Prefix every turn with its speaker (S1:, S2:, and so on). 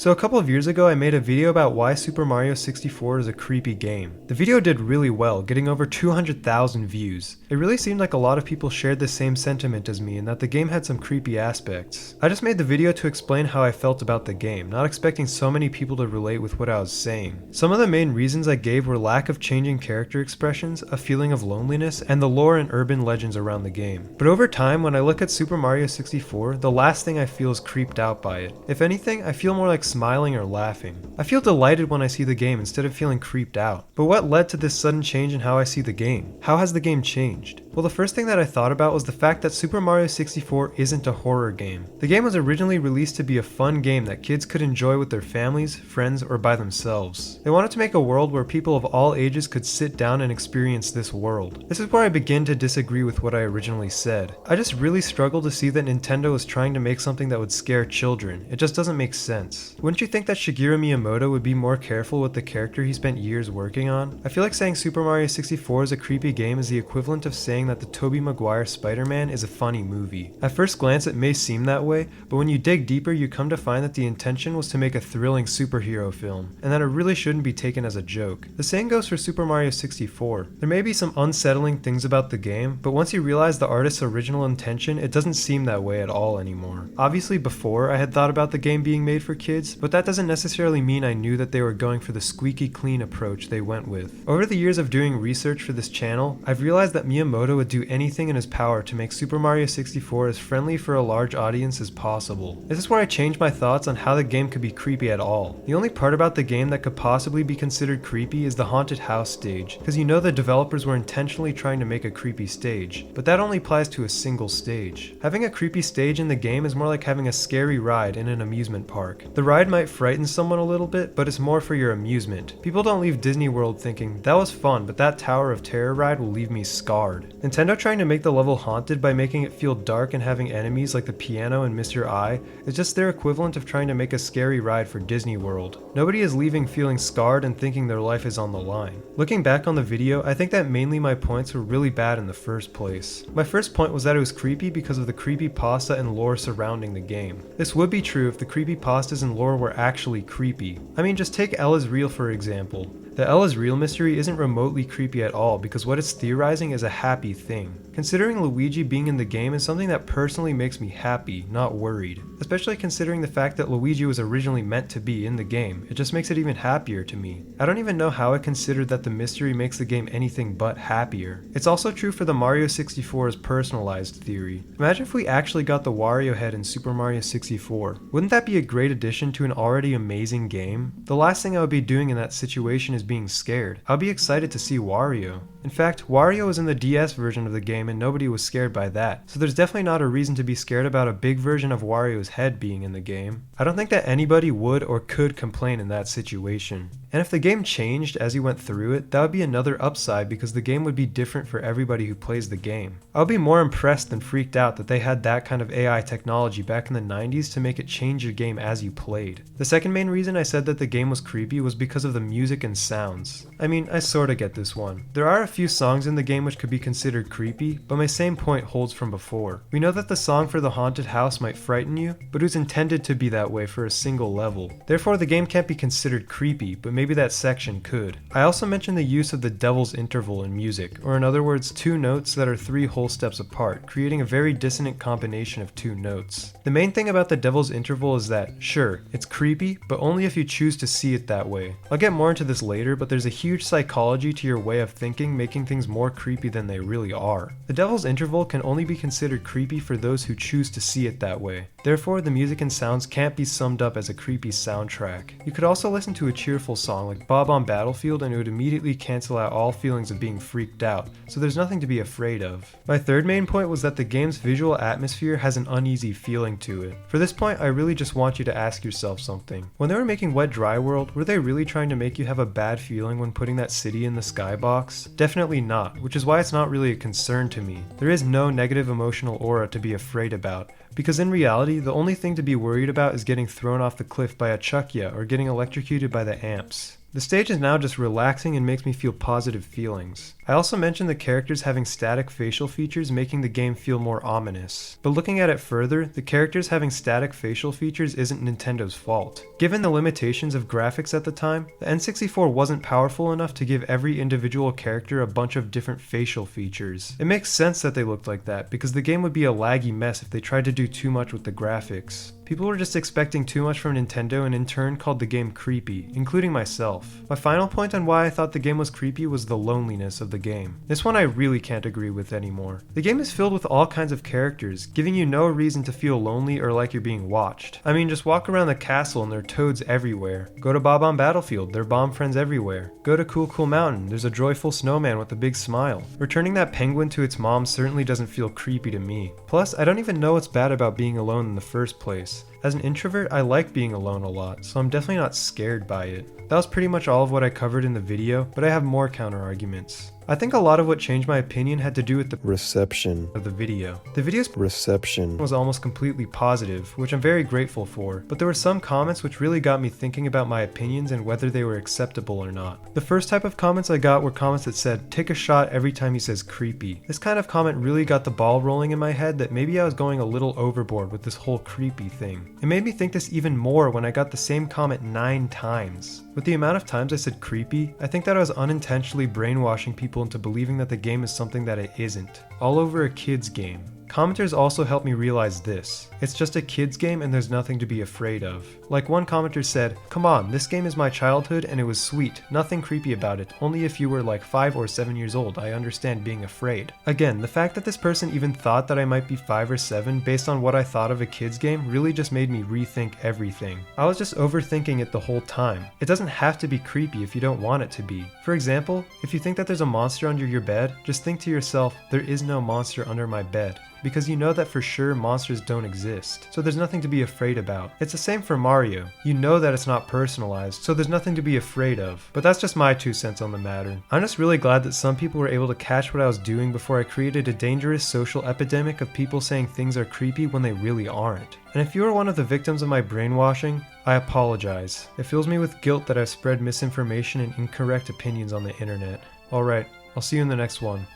S1: So a couple of years ago I made a video about why Super Mario 64 is a creepy game. The video did really well, getting over 200,000 views. It really seemed like a lot of people shared the same sentiment as me and that the game had some creepy aspects. I just made the video to explain how I felt about the game, not expecting so many people to relate with what I was saying. Some of the main reasons I gave were lack of changing character expressions, a feeling of loneliness, and the lore and urban legends around the game. But over time, when I look at Super Mario 64, the last thing I feel is creeped out by it. If anything, I feel more like smiling or laughing. I feel delighted when I see the game instead of feeling creeped out. But what led to this sudden change in how I see the game? How has the game changed? Well, the first thing that I thought about was the fact that Super Mario 64 isn't a horror game. The game was originally released to be a fun game that kids could enjoy with their families, friends, or by themselves. They wanted to make a world where people of all ages could sit down and experience this world. This is where I begin to disagree with what I originally said. I just really struggle to see that Nintendo was trying to make something that would scare children. It just doesn't make sense. Wouldn't you think that Shigeru Miyamoto would be more careful with the character he spent years working on? I feel like saying Super Mario 64 is a creepy game is the equivalent of saying that the Tobey Maguire Spider-Man is a funny movie. At first glance it may seem that way, but when you dig deeper you come to find that the intention was to make a thrilling superhero film, and that it really shouldn't be taken as a joke. The same goes for Super Mario 64. There may be some unsettling things about the game, but once you realize the artist's original intention, it doesn't seem that way at all anymore. Obviously before, I had thought about the game being made for kids, but that doesn't necessarily mean I knew that they were going for the squeaky clean approach they went with. Over the years of doing research for this channel, I've realized that Miyamoto would do anything in his power to make Super Mario 64 as friendly for a large audience as possible. This is where I changed my thoughts on how the game could be creepy at all. The only part about the game that could possibly be considered creepy is the haunted house stage, because you know the developers were intentionally trying to make a creepy stage, but that only applies to a single stage. Having a creepy stage in the game is more like having a scary ride in an amusement park. The ride might frighten someone a little bit, but it's more for your amusement. People don't leave Disney World thinking, that was fun, but that Tower of Terror ride will leave me scarred. Nintendo trying to make the level haunted by making it feel dark and having enemies like the piano and Mr. I is just their equivalent of trying to make a scary ride for Disney World. Nobody is leaving feeling scarred and thinking their life is on the line. Looking back on the video, I think that mainly my points were really bad in the first place. My first point was that it was creepy because of the creepypasta and lore surrounding the game. This would be true if the creepypastas and lore were actually creepy. I mean, just take Elle is Real for example. The Elle is Real mystery isn't remotely creepy at all because what it's theorizing is a happy thing. Considering Luigi being in the game is something that personally makes me happy, not worried. Especially considering the fact that Luigi was originally meant to be in the game, it just makes it even happier to me. I don't even know how I considered that the mystery makes the game anything but happier. It's also true for the Mario 64's personalized theory. Imagine if we actually got the Wario head in Super Mario 64. Wouldn't that be a great addition to an already amazing game? The last thing I would be doing in that situation is being scared. I'll be excited to see Wario. In fact, Wario was in the DS version of the game and nobody was scared by that, so there's definitely not a reason to be scared about a big version of Wario's head being in the game. I don't think that anybody would or could complain in that situation. And if the game changed as you went through it, that would be another upside because the game would be different for everybody who plays the game. I would be more impressed than freaked out that they had that kind of AI technology back in the 90s to make it change your game as you played. The second main reason I said that the game was creepy was because of the music and sounds. I mean, I sorta get this one. There are a few songs in the game which could be considered creepy, but my same point holds from before. We know that the song for the haunted house might frighten you, but it was intended to be that way for a single level. Therefore the game can't be considered creepy, but maybe that section could. I also mentioned the use of the devil's interval in music, or in other words, two notes that are 3 whole steps apart, creating a very dissonant combination of 2 notes. The main thing about the devil's interval is that, sure, it's creepy, but only if you choose to see it that way. I'll get more into this later, but there's a huge psychology to your way of thinking, making things more creepy than they really are. The devil's interval can only be considered creepy for those who choose to see it that way. Therefore, the music and sounds can't be summed up as a creepy soundtrack. You could also listen to a cheerful song like Bob on Battlefield and it would immediately cancel out all feelings of being freaked out, so there's nothing to be afraid of. My third main point was that the game's visual atmosphere has an uneasy feeling to it. For this point, I really just want you to ask yourself something. When they were making Wet Dry World, were they really trying to make you have a bad feeling when putting that city in the skybox? Definitely not, which is why it's not really a concern to me. There is no negative emotional aura to be afraid about, because in reality, the only thing to be worried about is getting thrown off the cliff by a Chuckya or getting electrocuted by the amps. The stage is now just relaxing and makes me feel positive feelings. I also mentioned the characters having static facial features making the game feel more ominous. But looking at it further, the characters having static facial features isn't Nintendo's fault. Given the limitations of graphics at the time, the N64 wasn't powerful enough to give every individual character a bunch of different facial features. It makes sense that they looked like that, because the game would be a laggy mess if they tried to do too much with the graphics. People were just expecting too much from Nintendo and in turn called the game creepy, including myself. My final point on why I thought the game was creepy was the loneliness of the game. This one I really can't agree with anymore. The game is filled with all kinds of characters, giving you no reason to feel lonely or like you're being watched. I mean, just walk around the castle and there are toads everywhere. Go to Bob-omb Battlefield, there are bomb friends everywhere. Go to Cool Cool Mountain, there's a joyful snowman with a big smile. Returning that penguin to its mom certainly doesn't feel creepy to me. Plus, I don't even know what's bad about being alone in the first place. As an introvert, I like being alone a lot, so I'm definitely not scared by it. That was pretty much all of what I covered in the video, but I have more counter arguments. I think a lot of what changed my opinion had to do with the reception of the video. The video's reception was almost completely positive, which I'm very grateful for, but there were some comments which really got me thinking about my opinions and whether they were acceptable or not. The first type of comments I got were comments that said, "Take a shot every time he says creepy." This kind of comment really got the ball rolling in my head that maybe I was going a little overboard with this whole creepy thing. It made me think this even more when I got the same comment 9 times. With the amount of times I said creepy, I think that I was unintentionally brainwashing people into believing that the game is something that it isn't. All over a kid's game. Commenters also helped me realize this. It's just a kid's game and there's nothing to be afraid of. Like one commenter said, "Come on, this game is my childhood and it was sweet. Nothing creepy about it. Only if you were like 5 or 7 years old, I understand being afraid." Again, the fact that this person even thought that I might be 5 or 7 based on what I thought of a kid's game really just made me rethink everything. I was just overthinking it the whole time. It doesn't have to be creepy if you don't want it to be. For example, if you think that there's a monster under your bed, just think to yourself, there is no monster under my bed. Because you know that for sure monsters don't exist, so there's nothing to be afraid about. It's the same for Mario. You know that it's not personalized, so there's nothing to be afraid of. But that's just my 2 cents on the matter. I'm just really glad that some people were able to catch what I was doing before I created a dangerous social epidemic of people saying things are creepy when they really aren't. And if you are one of the victims of my brainwashing, I apologize. It fills me with guilt that I've spread misinformation and incorrect opinions on the internet. Alright, I'll see you in the next one.